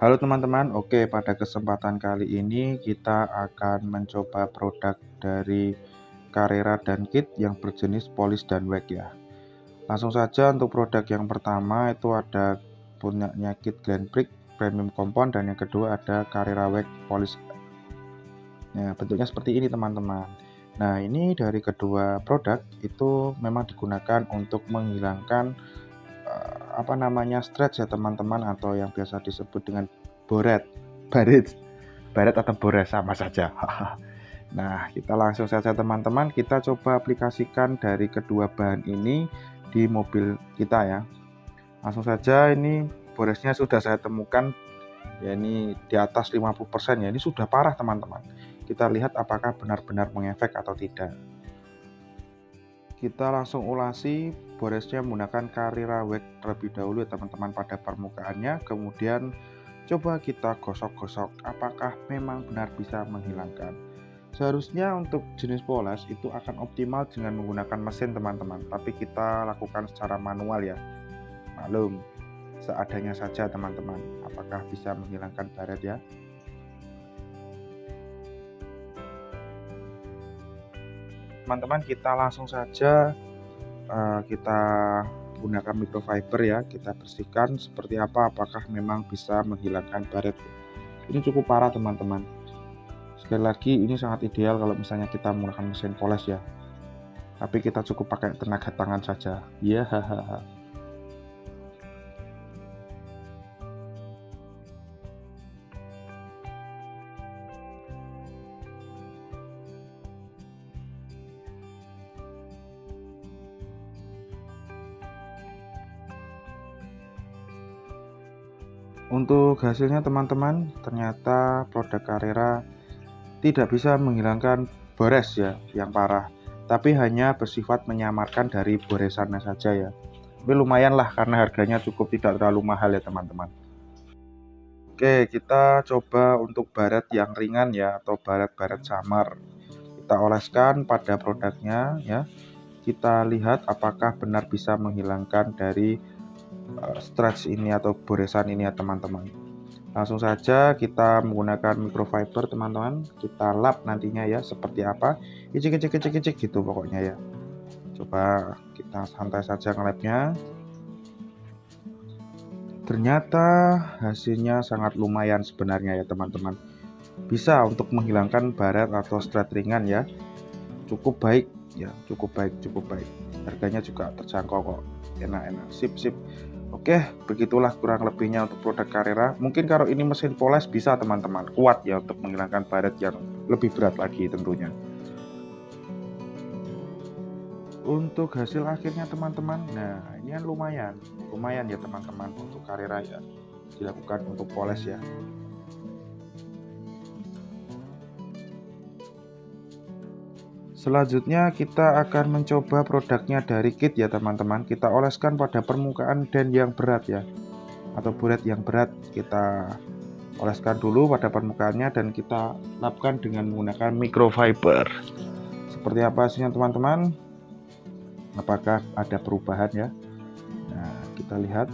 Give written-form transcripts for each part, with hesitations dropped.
Halo teman-teman, oke pada kesempatan kali ini kita akan mencoba produk dari Carrera dan Kit yang berjenis polish dan wax ya. Langsung saja untuk produk yang pertama itu ada punyanya Kit Grand Prix Premium Compound dan yang kedua ada Carrera Wax Polish. Nah, bentuknya seperti ini teman-teman. Nah, ini dari kedua produk itu memang digunakan untuk menghilangkan stretch ya teman-teman, atau yang biasa disebut dengan boret, baret atau boret sama saja. Nah, kita langsung saja teman-teman, kita coba aplikasikan dari kedua bahan ini di mobil kita ya. Langsung saja, ini boresnya sudah saya temukan ya, ini di atas 50% ya, ini sudah parah teman-teman. Kita lihat apakah benar-benar mengefek atau tidak. Kita langsung ulasi boresnya menggunakan Carrera Wax terlebih dahulu ya teman-teman pada permukaannya, kemudian coba kita gosok-gosok apakah memang benar bisa menghilangkan. Seharusnya untuk jenis polish itu akan optimal dengan menggunakan mesin teman-teman, tapi kita lakukan secara manual ya. Maklum, seadanya saja teman-teman. Apakah bisa menghilangkan baret ya? Teman-teman, kita langsung saja kita gunakan microfiber ya, kita bersihkan seperti apa, apakah memang bisa menghilangkan baret. Ini cukup parah teman-teman. Sekali lagi, ini sangat ideal kalau misalnya kita menggunakan mesin polish ya, tapi kita cukup pakai tenaga tangan saja ya. Untuk hasilnya teman-teman, ternyata produk Carrera tidak bisa menghilangkan bores ya yang parah, tapi hanya bersifat menyamarkan dari boresannya saja ya. Tapi lumayan lah karena harganya cukup tidak terlalu mahal ya teman-teman. Oke, kita coba untuk baret yang ringan ya, atau baret-baret samar. Kita oleskan pada produknya ya. Kita lihat apakah benar bisa menghilangkan dari stretch ini atau boresan ini ya teman-teman. Langsung saja kita menggunakan microfiber teman-teman, kita lap nantinya ya seperti apa, icik gitu pokoknya ya. Coba kita santai saja ngelapnya. Ternyata hasilnya sangat lumayan sebenarnya ya teman-teman, bisa untuk menghilangkan baret atau stretch ringan ya. Cukup baik ya, cukup baik. Harganya juga terjangkau kok, enak, sip. Oke, begitulah kurang lebihnya untuk produk Carrera. Mungkin kalau ini mesin polish bisa teman-teman, kuat ya untuk menghilangkan baret yang lebih berat lagi tentunya. Untuk hasil akhirnya teman-teman, nah ini kan lumayan ya teman-teman untuk Carrera ya, dilakukan untuk polish ya. Selanjutnya kita akan mencoba produknya dari Kit ya teman-teman. Kita oleskan pada permukaan den yang berat ya, atau boret yang berat. Kita oleskan dulu pada permukaannya dan kita lapkan dengan menggunakan microfiber. Seperti apa hasilnya teman-teman? Apakah ada perubahan ya? Nah, kita lihat.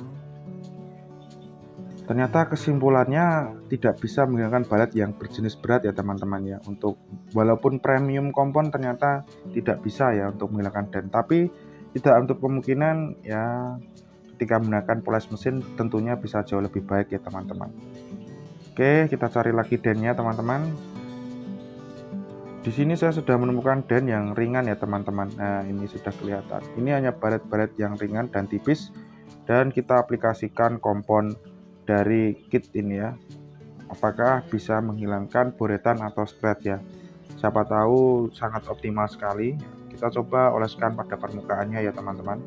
Ternyata kesimpulannya tidak bisa menghilangkan baret yang berjenis berat ya teman-teman ya. Untuk walaupun premium compound ternyata tidak bisa ya untuk menghilangkan den, tapi tidak untuk kemungkinan ya, ketika menggunakan polish mesin tentunya bisa jauh lebih baik ya teman-teman. Oke, kita cari lagi dennya teman-teman. Di sini saya sudah menemukan den yang ringan ya teman-teman. Nah, ini sudah kelihatan. Ini hanya baret-baret yang ringan dan tipis, dan kita aplikasikan kompon dari Kit ini ya. Apakah bisa menghilangkan boretan atau stretch ya? Siapa tahu sangat optimal sekali. Kita coba oleskan pada permukaannya ya teman-teman.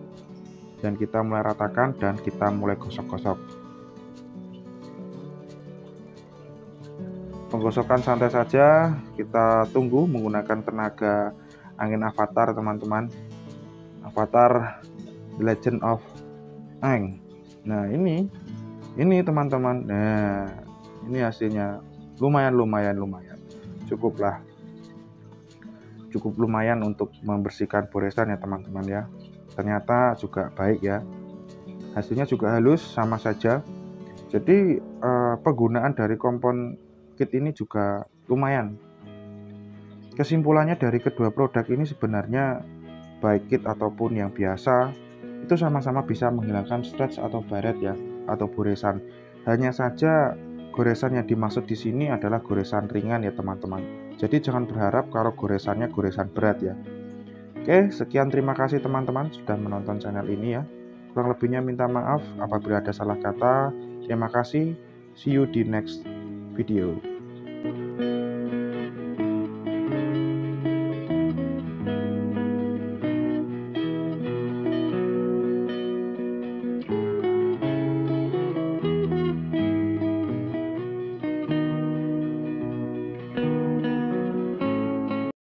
Dan kita mulai ratakan dan kita mulai gosok-gosok. Penggosokan santai saja, kita tunggu menggunakan tenaga angin Avatar teman-teman. Avatar The Legend of Aang. Nah, ini teman-teman. Nah, ini hasilnya lumayan, cukup lumayan untuk membersihkan boresan ya teman-teman ya. Ternyata juga baik ya, hasilnya juga halus sama saja. Jadi penggunaan dari kompon kit ini juga lumayan. Kesimpulannya dari kedua produk ini sebenarnya baik kit ataupun yang biasa itu sama-sama bisa menghilangkan stretch atau baret ya, atau goresan. Hanya saja goresan yang dimaksud di sini adalah goresan ringan ya teman-teman. Jadi jangan berharap kalau goresannya goresan berat ya. Oke, sekian, terima kasih teman-teman sudah menonton channel ini ya. Kurang lebihnya minta maaf apabila ada salah kata. Terima kasih. See you di next video.